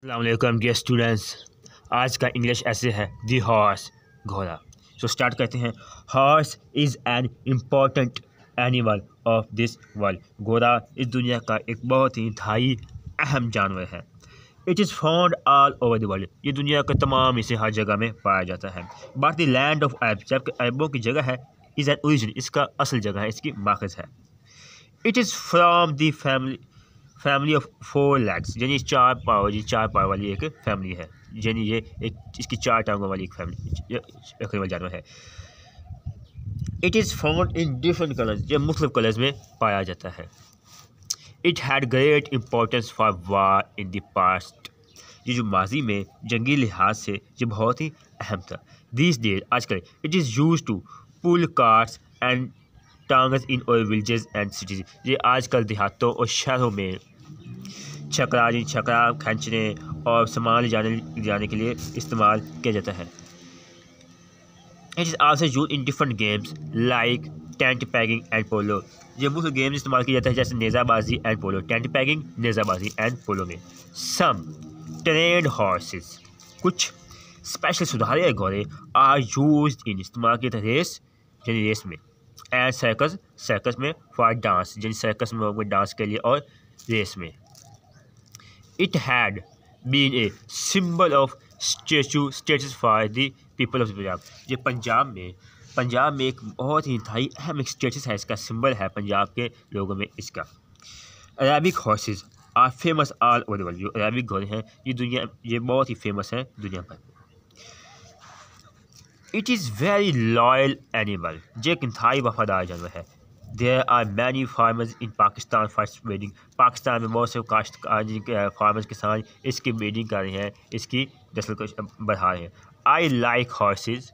अस्सलाम वालेकुम dear students. आज का इंग्लिश ऐसे है दी हॉर्स, घोड़ा। सो स्टार्ट करते हैं। Horse is an important animal of this world. घोड़ा इस दुनिया का एक बहुत ही इंतहाई अहम जानवर है। It is found all over the world. ये दुनिया के तमाम इसे हर जगह में पाया जाता है। But the land of Arab, जबकि अरबों की जगह है, इज़ एन ओरिजिन, इसका असल जगह है, इसकी माखज़ है। It is from the family of 4 legs, यानी चार पाँव वाली एक फैमिली है। यानी ये एक इसकी 4 टांगों वाली एक फैमिली रखने वाला जानवर है। It is found in different colours, ये मुख्तलिफ कलर्स में पाया जाता है। It had great importance for war in the past, ये जो माजी में जंगी लिहाज से ये बहुत ही अहम था। दिस डेज, आजकल, it is use to pull carts and tongas in और विलेजेस एंड सिटीज, ये आजकल देहातों और शहरों में छकड़ा खींचने और सामान जाने के लिए इस्तेमाल किया जाता है। It is also use in different games like tent pegging and polo, ये मुख्य गेम्स इस्तेमाल किया जाता है जैसे नेज़ाबाजी एंड पोलो। टेंट पैगिंग, नेज़ाबाजी एंड पोलो में। सम ट्रेंड हॉर्सेस, कुछ स्पेशल सुधारे गए घोड़े आर यूज इन, इस्तेमाल किया जाता है रेस में। एंड सर्कस में फॉर डांस, जिन सर्कस में होंगे डांस के लिए और रेस में। It had been a symbol of status for the people of Punjab, ये पंजाब में एक बहुत ही इंतहाई अहम एक स्टेटस है, इसका सिंबल है पंजाब के लोगों में इसका। Arabic horses are famous all over the world, जो अरेबिक घोड़े हैं ये बहुत ही फेमस है दुनिया भर। It is very loyal animal, ये एक इंतहाई वफादार जानवर है। There are many farmers in Pakistan for breeding, Pakistan में बहुत से काश्तकार फार्मर्स किसान इसकी ब्रीडिंग कर रहे हैं, इसकी नस्ल को बढ़ा रहे हैं। I like horses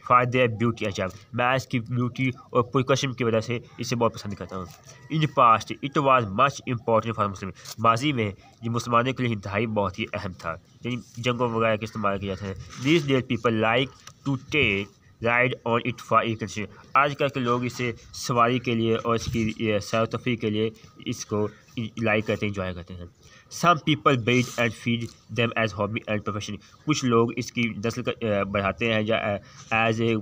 for their beauty and charm, मैं इसकी ब्यूटी और पुरकशिम की वजह से इसे बहुत पसंद करता हूँ। In past it was much important for Muslim, माजी में ये मुसलमानों के लिए इंतहाई बहुत ही अहम था, यानी जंगों वगैरह का इस्तेमाल किया जाता है। This days people like to take ride on it for economy, आजकल के लोग इसे सवारी के लिए और इसकी सैर तफरी के लिए इसको लाइक करते हैं, इंजॉय करते हैं। Some people breed and feed them as hobby and profession, कुछ लोग इसकी नस्ल बढ़ाते हैं या एज ए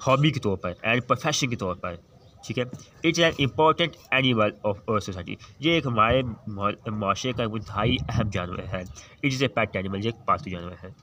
हॉबी के तौर पर एंड प्रोफेशन के तौर पर, ठीक है। It's an important animal of our society, ये एक हमारे माशरे का इंतहाई अहम जानवर है। It is a pet animal, ये एक पालतू जानवर है।